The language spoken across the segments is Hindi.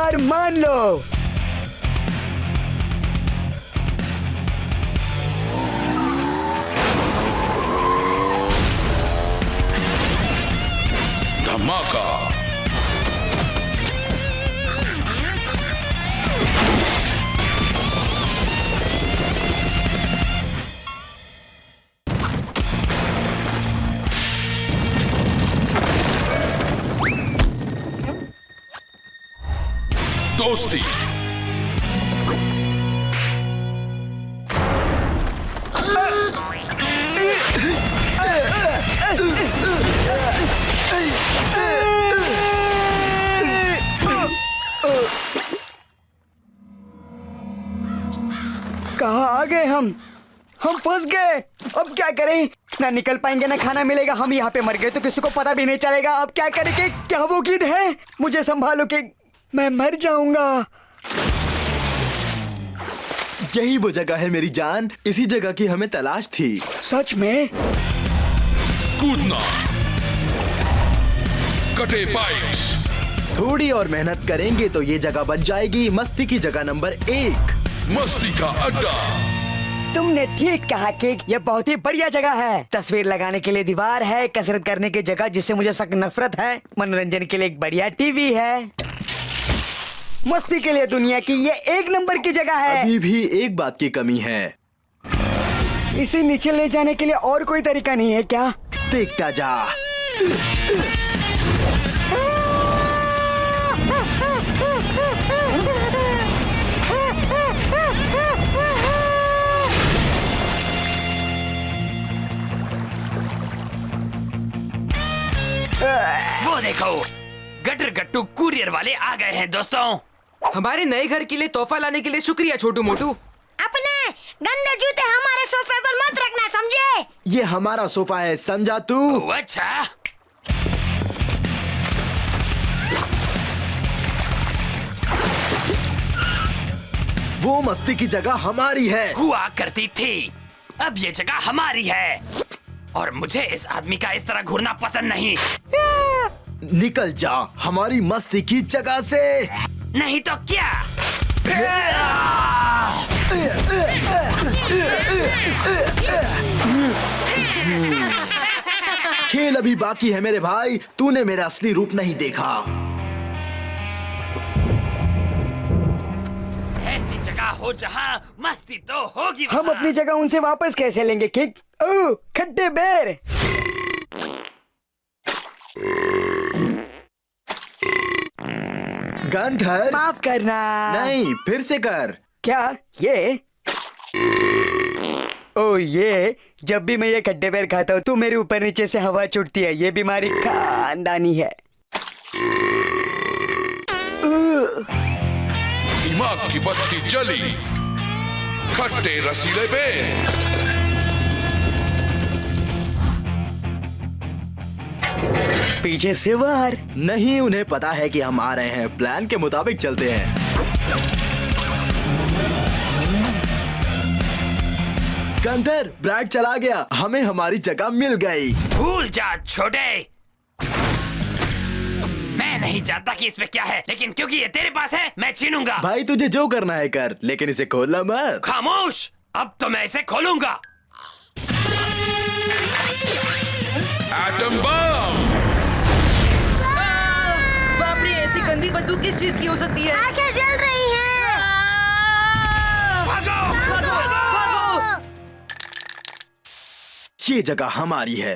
हार मान लो। धमाका। दोस्ती। कहाँ आ गए हम फंस गए। अब क्या करें? ना निकल पाएंगे ना खाना मिलेगा। हम यहाँ पे मर गए तो किसी को पता भी नहीं चलेगा। अब क्या करेंगे? क्या वो गिद्ध है? मुझे संभालो कि मैं मर जाऊंगा। यही वो जगह है मेरी जान, इसी जगह की हमें तलाश थी। सच में? कूदना। कटे पाइप्स। थोड़ी और मेहनत करेंगे तो ये जगह बन जाएगी मस्ती की जगह नंबर 1। मस्ती का अड्डा। तुमने ठीक कहा कि यह बहुत ही बढ़िया जगह है। तस्वीर लगाने के लिए दीवार है, कसरत करने की जगह जिससे मुझे सख्त नफरत है, मनोरंजन के लिए एक बढ़िया टीवी है, मस्ती के लिए दुनिया की ये एक नंबर की जगह है। अभी भी एक बात की कमी है। इसे नीचे ले जाने के लिए और कोई तरीका नहीं है क्या? देखता जा। वो देखो, गटर गट्टू कुरियर वाले आ गए हैं दोस्तों। हमारे नए घर के लिए तोहफा लाने के लिए शुक्रिया छोटू मोटू। अपने गंदे जूते हमारे सोफे पर मत रखना, समझे? ये हमारा सोफा है, समझा तू? ओह, अच्छा। वो मस्ती की जगह हमारी है। हुआ करती थी, अब ये जगह हमारी है और मुझे इस आदमी का इस तरह घूरना पसंद नहीं। निकल जा हमारी मस्ती की जगह से। नहीं तो क्या? खेल अभी बाकी है मेरे भाई, तूने मेरा असली रूप नहीं देखा। ऐसी जगह हो जहाँ मस्ती तो होगी। हम अपनी जगह उनसे वापस कैसे लेंगे? किक। ओह, खट्टे बेर। गंधर, माफ करना। नहीं, फिर से कर। क्या ये? ओ ये, जब भी मैं ये खट्टे बेर खाता हूँ तो मेरे ऊपर नीचे से हवा छूटती है। ये बीमारी खानदानी है। दिमाग की बत्ती जली। खट्टे रसीले बेर। पीछे से वार। नहीं, उन्हें पता है कि हम आ रहे हैं। प्लान के मुताबिक चलते हैं। गंधर, ब्रैड चला गया, हमें हमारी जगह मिल गई। भूल जा छोटे। मैं नहीं जानता कि इसमें क्या है, लेकिन क्योंकि ये तेरे पास है मैं छीनूंगा। भाई तुझे जो करना है कर, लेकिन इसे खोलना मत। खामोश, अब तो मैं इसे खोलूंगा। Atom bomb. बाप रे, ऐसी गंदी बदबू किस चीज की हो सकती है? आंखें जल रही हैं। भागो, भागो, भागो। ये जगह हमारी है।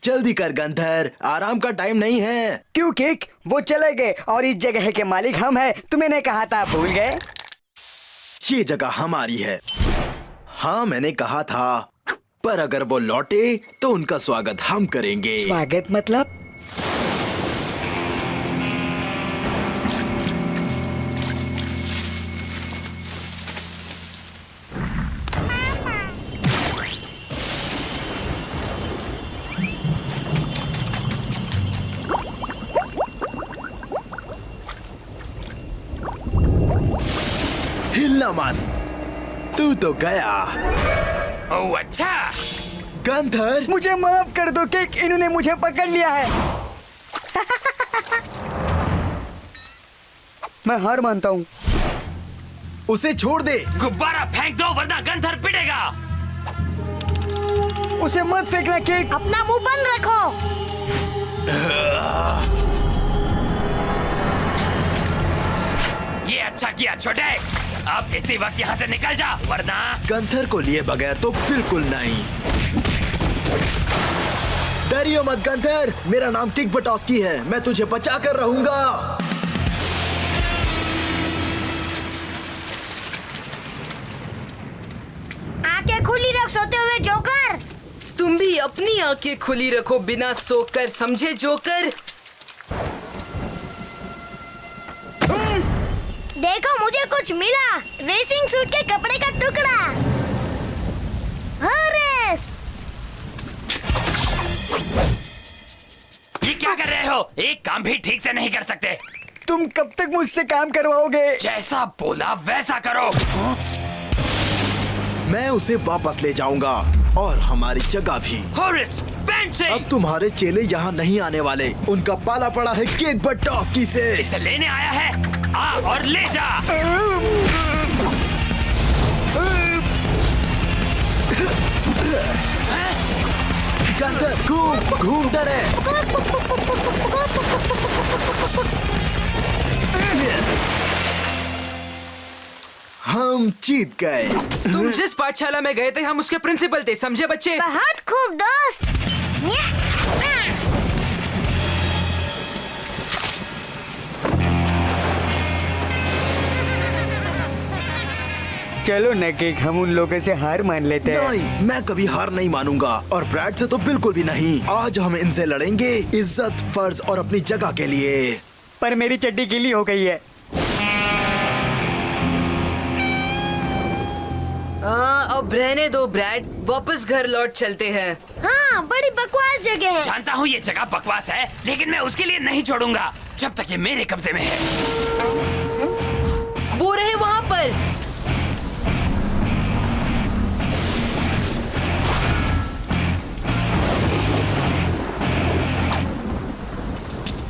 जल्दी कर गंधर, आराम का टाइम नहीं है। क्यों किक? वो चले गए और इस जगह के मालिक हम हैं। तुम्हें ने कहा था, भूल गए? ये जगह हमारी है। हाँ, मैंने कहा था, पर अगर वो लौटे तो उनका स्वागत हम करेंगे। स्वागत मतलब? हिलना मत, तू तो गया। ओह अच्छा। गंधर, मुझे माफ कर दो किक, इन्होंने मुझे पकड़ लिया है। मैं हार मानता हूँ। उसे छोड़ दे। गुब्बारा फेंक दो वरना गंधर पिटेगा। उसे मत फेंकना केक। अपना मुंह बंद रखो। ये अच्छा किया छोटे। अब इसी वक्त यहाँ से निकल जा वरना। गंथर को लिए बगैर तो बिल्कुल नहीं। डरियो मत गंथर, मेरा नाम किक बटॉस्की है, मैं तुझे बचा कर रहूंगा। आंखें खुली रख सोते हुए जोकर। तुम भी अपनी आंखें खुली रखो बिना सोकर, समझे जोकर? देखो मुझे कुछ मिला। रेसिंग सूट के कपड़े का टुकड़ा। हॉरेस। ये क्या कर रहे हो? एक काम भी ठीक से नहीं कर सकते। तुम कब तक मुझसे काम करवाओगे? जैसा बोला वैसा करो। मैं उसे वापस ले जाऊंगा और हमारी जगह भी। हॉरिस, पेंसी। अब तुम्हारे चेले यहाँ नहीं आने वाले, उनका पाला पड़ा है किक बटॉस्की से। इसे लेने आया है, आ और ले जा। गंधर घूम घूम डरे। हम जीत गए। तुम जिस पाठशाला में गए थे हम उसके प्रिंसिपल थे, समझे बच्चे? बहुत खूब दोस्त। चलो न केक, हम उन लोगों से हार मान लेते हैं। नहीं, मैं कभी हार नहीं मानूंगा और ब्रैड से तो बिल्कुल भी नहीं। आज हम इनसे लड़ेंगे इज्जत, फर्ज और अपनी जगह के लिए। पर मेरी चड्डी गीली हो गई है। अब रहने दो ब्रैड, वापस घर लौट चलते हैं। हाँ, बड़ी बकवास जगह है। जानता हूँ ये जगह बकवास है, लेकिन मैं उसके लिए नहीं छोड़ूंगा जब तक ये मेरे कब्जे में है। वो रहे वहाँ पर।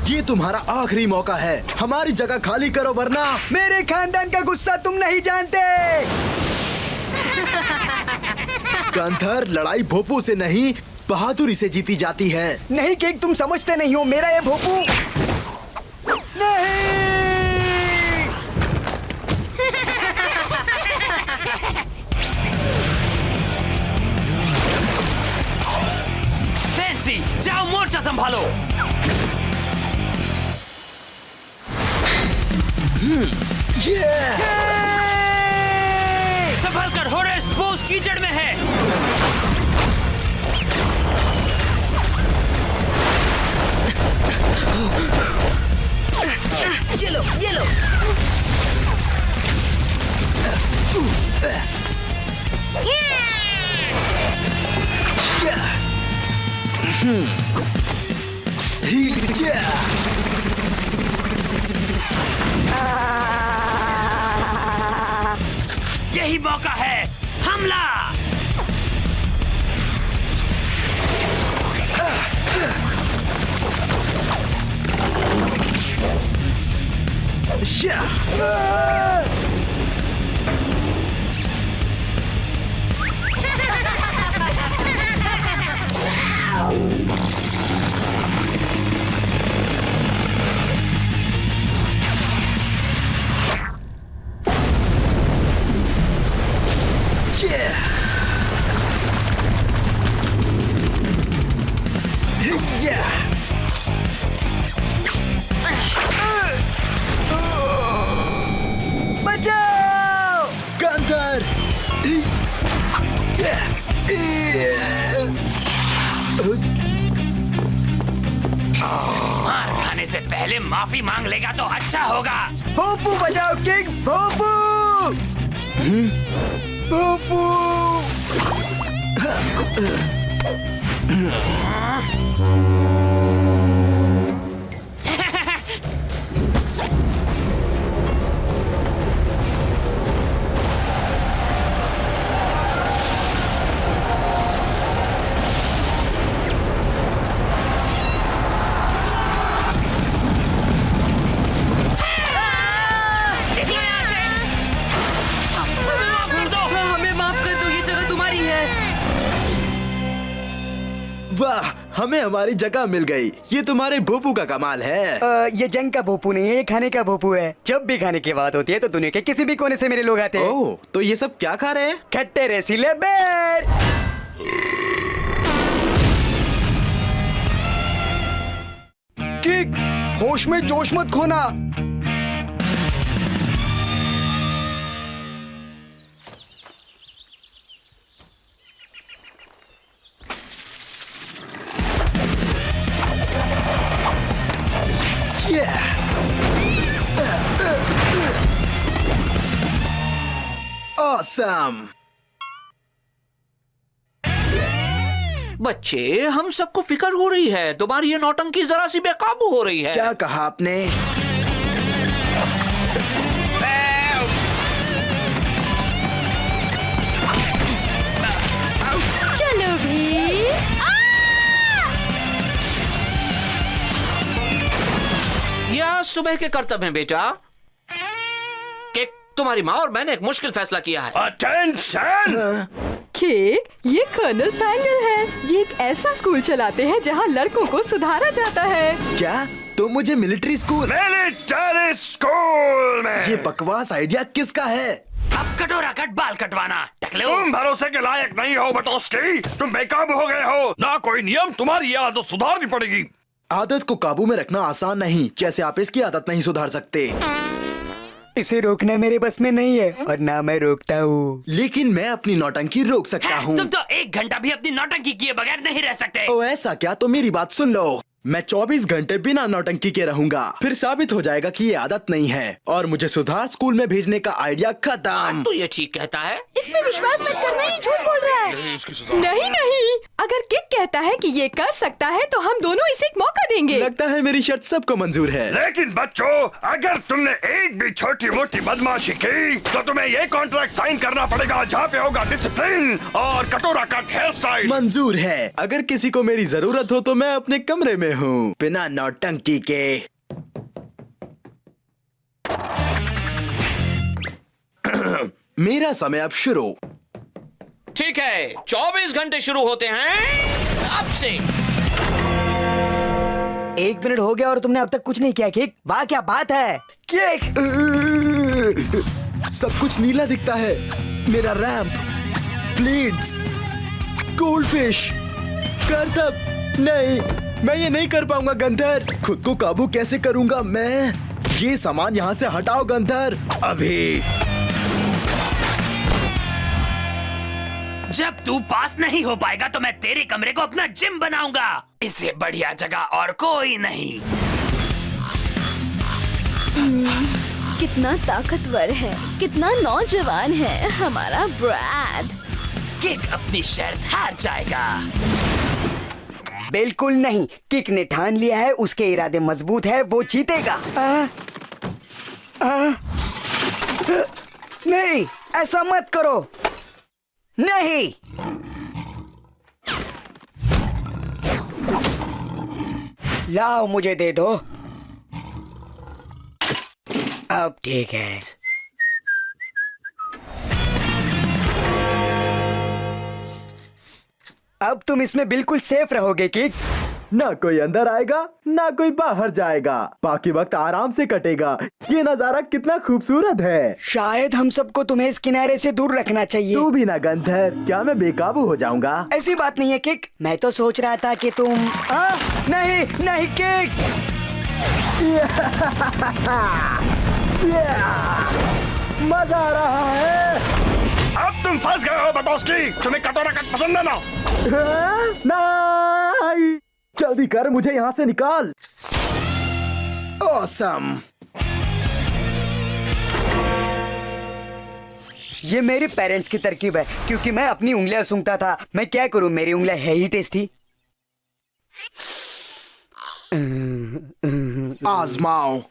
ये तुम्हारा आखिरी मौका है, हमारी जगह खाली करो वरना। मेरे खानदान का गुस्सा तुम नहीं जानते। गंधर, लड़ाई भोपू से नहीं बहादुरी से जीती जाती है। नहीं केक, तुम समझते नहीं हो, मेरा ये भोपू नहीं। पेंसी, जाओ मोर्चा संभालो। संभल कर हॉरिस, बोस कीचड़ में है। ये लो, ये लो। यही मौका है, हमला। बचाओ! गंधर! मार खाने से पहले माफी मांग लेगा तो अच्छा होगा। भोपू बचाओ किंग, भोपू! भोपू! हमें हमारी जगह मिल गई। ये तुम्हारे भोपू का कमाल है। ये जंग का भोपू नहीं है, ये खाने का भोपू है। जब भी खाने की बात होती है तो दुनिया के किसी भी कोने से मेरे लोग आते हैं। ओह, तो ये सब क्या खा रहे हैं? खट्टे रसीले बेर। किक, होश में जोश मत खोना। Awesome! बच्चे, हम सबको फिक्र हो रही है। तुम्हारी ये नौटंकी जरा सी बेकाबू हो रही है। क्या कहा आपने? चलो भी। ये आज सुबह के कर्तव्य हैं बेटा। कि तुम्हारी माँ और मैंने एक मुश्किल फैसला किया है। अटेंशन! केक, ये कर्नल पैंगल है। ये एक ऐसा स्कूल चलाते हैं जहाँ लड़कों को सुधारा जाता है। क्या? तो मुझे मिलिट्री स्कूल? मिलिट्री स्कूल में ये बकवास आइडिया किसका है? अब कटोरा कट बाल कटवाना टकले। तुम भरोसे के लायक नहीं हो बटोस्की। तुम बेकाबू हो गए हो। ना कोई नियम, तुम्हारी ये आदत सुधारनी पड़ेगी। आदत को काबू में रखना आसान नहीं। जैसे आप इसकी आदत नहीं सुधार सकते। इसे रोकना मेरे बस में नहीं है और ना मैं रोकता हूँ। लेकिन मैं अपनी नौटंकी रोक सकता हूँ। तुम तो 1 घंटा भी अपनी नौटंकी किए बगैर नहीं रह सकते। ओ ऐसा क्या? तो मेरी बात सुन लो। मैं 24 घंटे बिना नौटंकी के रहूंगा। फिर साबित हो जाएगा कि ये आदत नहीं है और मुझे सुधार स्कूल में भेजने का आइडिया खत्म। तो ये ठीक कहता है। इसमें विश्वास मत करना, ये झूठ बोल रहा है। नहीं नहीं, अगर किक कहता है कि ये कर सकता है तो हम दोनों इसे एक मौका देंगे। लगता है मेरी शर्त सबको मंजूर है। लेकिन बच्चों, अगर तुमने एक भी छोटी मोटी बदमाशी की तो तुम्हें ये कॉन्ट्रैक्ट साइन करना पड़ेगा जहाँ पे होगा डिसिप्लिन और कटोरा कट हेयर स्टाइल। मंजूर है। अगर किसी को मेरी जरूरत हो तो मैं अपने कमरे में हूँ, बिना नौटंकी के। मेरा समय अब शुरू। ठीक है, 24 घंटे शुरू होते हैं अब से। 1 मिनट हो गया और तुमने अब तक कुछ नहीं किया। किक, वाह क्या बात है। किक, सब कुछ नीला दिखता है। मेरा रैंप, ब्लेड्स, गोल्डफिश, करतब। नहीं, मैं ये नहीं कर पाऊंगा गंधर। खुद को काबू कैसे करूंगा मैं? ये सामान यहाँ से हटाओ गंधर, अभी। जब तू पास नहीं हो पाएगा तो मैं तेरे कमरे को अपना जिम बनाऊंगा। इससे बढ़िया जगह और कोई नहीं। कितना ताकतवर है, कितना नौजवान है हमारा ब्रैड। किक अपनी शर्त हार जाएगा। बिल्कुल नहीं। किक ने ठान लिया है, उसके इरादे मजबूत है, वो जीतेगा। नहीं, ऐसा मत करो। नहीं। लाओ, मुझे दे दो। अब ठीक है। अब तुम इसमें बिल्कुल सेफ रहोगे किक। ना कोई अंदर आएगा ना कोई बाहर जाएगा। बाकी वक्त आराम से कटेगा। ये नजारा कितना खूबसूरत है। शायद हम सबको तुम्हें इस किनारे से दूर रखना चाहिए। तू भी ना गंधर, क्या मैं बेकाबू हो जाऊंगा? ऐसी बात नहीं है किक। मैं तो सोच रहा था कि तुम नहीं नहीं किक। मजा आ रहा है। अब तुम फंस गए हो बटोस्की। तुम्हें कटोरा कट पसंद है ना? नहीं, जल्दी कर, मुझे यहाँ से निकाल। Awesome! ये मेरे पेरेंट्स की तरकीब है क्योंकि मैं अपनी उंगलियां सूंघता था। मैं क्या करूं, मेरी उंगलियां है ही टेस्टी। आजमाओ।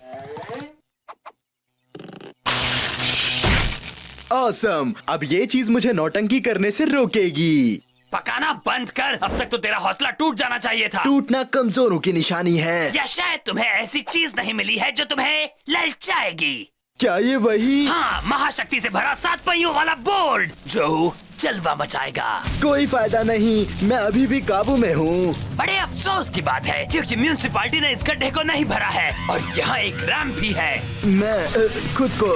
Awesome! अब ये चीज मुझे नौटंकी करने से रोकेगी। पकाना बंद कर। अब तक तो तेरा हौसला टूट जाना चाहिए था। टूटना कमजोरों की निशानी है। या शायद तुम्हें ऐसी चीज नहीं मिली है जो तुम्हें ललचाएगी। क्या ये वही? हाँ, महाशक्ति से भरा 7 पहियों वाला बोल्ट जो जलवा मचाएगा। कोई फायदा नहीं, मैं अभी भी काबू में हूँ। बड़े अफसोस की बात है क्योंकि म्यूनिसिपालिटी ने इस गड्ढे को नहीं भरा है और यहाँ एक रैंप भी है। मैं खुद को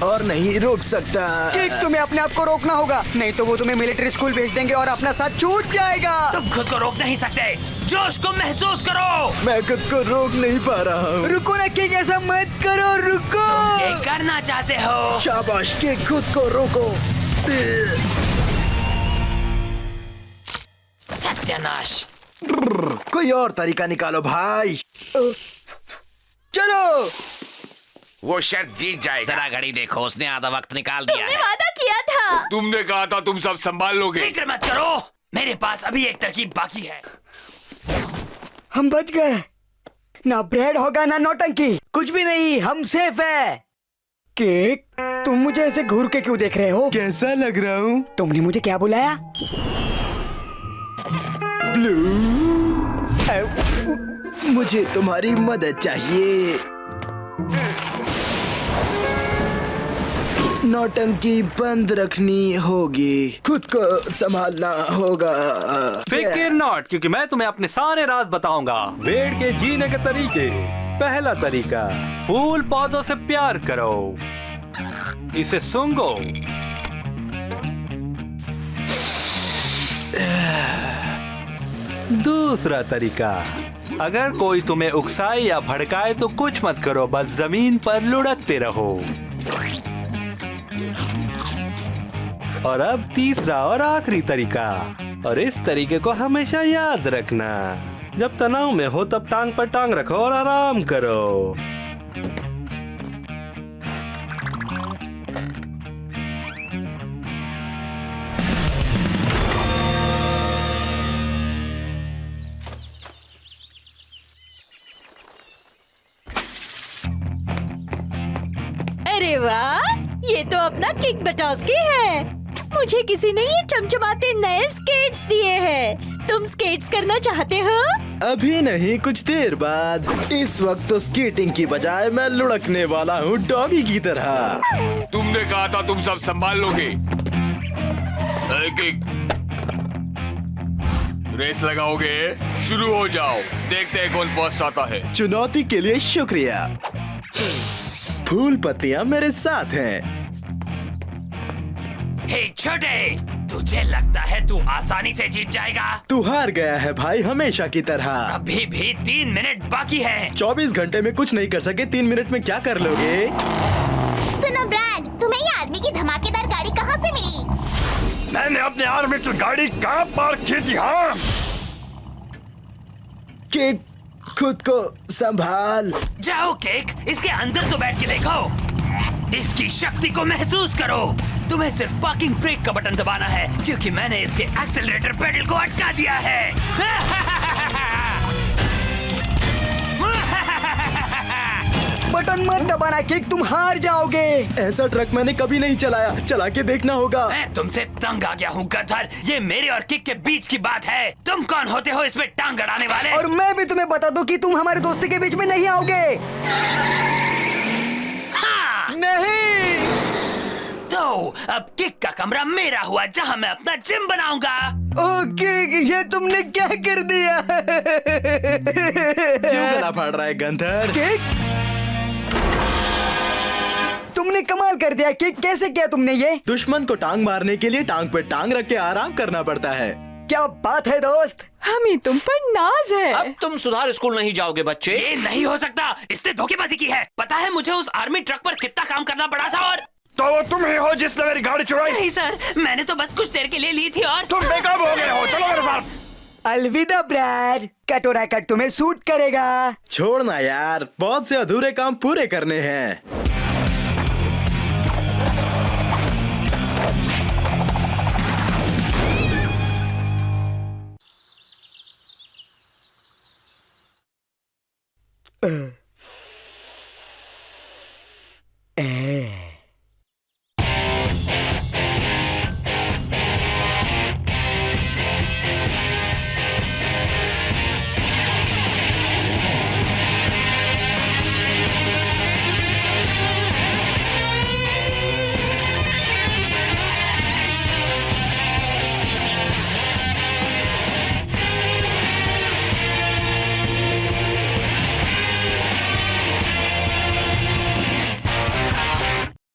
और नहीं रोक सकता। किक, तुम्हें अपने आप को रोकना होगा, नहीं तो वो तुम्हें मिलिट्री स्कूल भेज देंगे और अपना साथ छूट जाएगा। तुम खुद को रोक नहीं सकते, जोश को महसूस करो। मैं खुद को रोक नहीं पा रहा हूँ। रुको ना किक, ऐसा मत करो, रुको। ये करना चाहते हो? शाबाश के खुद को रोको। सत्यानाश। कोई और तरीका निकालो भाई। चलो। वो शर्त जीत जाएगा। जरा घड़ी देखो, उसने आधा वक्त निकाल दिया तुमने है। वादा किया था। तुमने कहा था तुम सब संभाल लोगे। फिक्र मत करो, मेरे पास अभी एक तरकीब बाकी है। हम बच गए, ना ब्रेड होगा ना नौटंकी, कुछ भी नहीं, हम सेफ है। केक, तुम मुझे ऐसे घूर के क्यों देख रहे हो? कैसा लग रहा हूँ? तुमने मुझे क्या बुलाया? ब्लू, मुझे तुम्हारी मदद चाहिए। नौटंकी बंद रखनी होगी, खुद को संभालना होगा। फिक्र नॉट, क्योंकि मैं तुम्हें अपने सारे राज बताऊंगा। पेड़ के जीने के तरीके। पहला तरीका, फूल पौधों से प्यार करो, इसे सूंघो। दूसरा तरीका, अगर कोई तुम्हें उकसाए या भड़काए तो कुछ मत करो, बस जमीन पर लुढ़कते रहो। और अब तीसरा और आखिरी तरीका, और इस तरीके को हमेशा याद रखना। जब तनाव में हो तब टांग पर टांग रखो और आराम करो। अरे वाह, ये तो अपना किक बटोस्की है। मुझे किसी ने ये चमचमाते नए स्केट्स दिए हैं। तुम स्केट्स करना चाहते हो? अभी नहीं, कुछ देर बाद। इस वक्त तो स्केटिंग की बजाय मैं लुढ़कने वाला हूँ डॉगी की तरह। तुमने कहा था तुम सब संभाल लोगे। रेस लगाओगे? शुरू हो जाओ, देखते हैं कौन फर्स्ट आता है। चुनौती के लिए शुक्रिया। फूल पत्तियां मेरे साथ हैं। हे छोटे, तुझे लगता है तू आसानी से जीत जाएगा? तू हार गया है भाई, हमेशा की तरह। अभी भी 3 मिनट बाकी है। 24 घंटे में कुछ नहीं कर सके, 3 मिनट में क्या कर लोगे? सुनो ब्रैड, तुम्हें ये आर्मी की धमाकेदार गाड़ी कहाँ से मिली? मैंने अपने आर्मी की गाड़ी कहाँ पार्क की थी? हाँ, कि खुद को संभाल। जाओ केक, इसके अंदर तो बैठ के देखो। इसकी शक्ति को महसूस करो। तुम्हें सिर्फ पार्किंग ब्रेक का बटन दबाना है क्योंकि मैंने इसके एक्सेलरेटर पेडल को अटका दिया है। बटन मत दबाना किक, तुम हार जाओगे। ऐसा ट्रक मैंने कभी नहीं चलाया, चला के देखना होगा। मैं तुमसे तंग आ गया हूँ गधर। ये मेरे और किक के बीच की बात है। तुम कौन होते हो इसमें टांग अड़ाने वाले? और मैं भी तुम्हें बता दूं कि तुम हमारे दोस्ती के बीच में नहीं आओगे। हाँ। नहीं। तो अब किक का कमरा मेरा हुआ जहाँ मैं अपना जिम बनाऊंगा। ओके, ये तुमने क्या कर दिया? क्यों गला फाड़ रहा है गंधर? किक, तुमने कमाल कर दिया किक, कैसे किया तुमने ये? दुश्मन को टांग मारने के लिए टांग पे टांग रख के आराम करना पड़ता है। क्या बात है दोस्त। हमें तुम पर नाज है। अब तुम सुधार स्कूल नहीं जाओगे बच्चे। ये नहीं हो सकता, इसने धोखेबाजी की है। पता है मुझे उस आर्मी ट्रक पर कितना काम करना पड़ा था। और तो वो तुम ही हो जिसने मेरी गाड़ी चुराई? नहीं सर, मैंने तो बस कुछ देर के लिए ली थी। और तुम बेकाब हो गए हो, चलो मेरे साथ। अलविदा ब्रैड, कटोरा कट तुम्हें सूट करेगा। छोड़ना यार, बहुत से अधूरे काम पूरे करने हैं।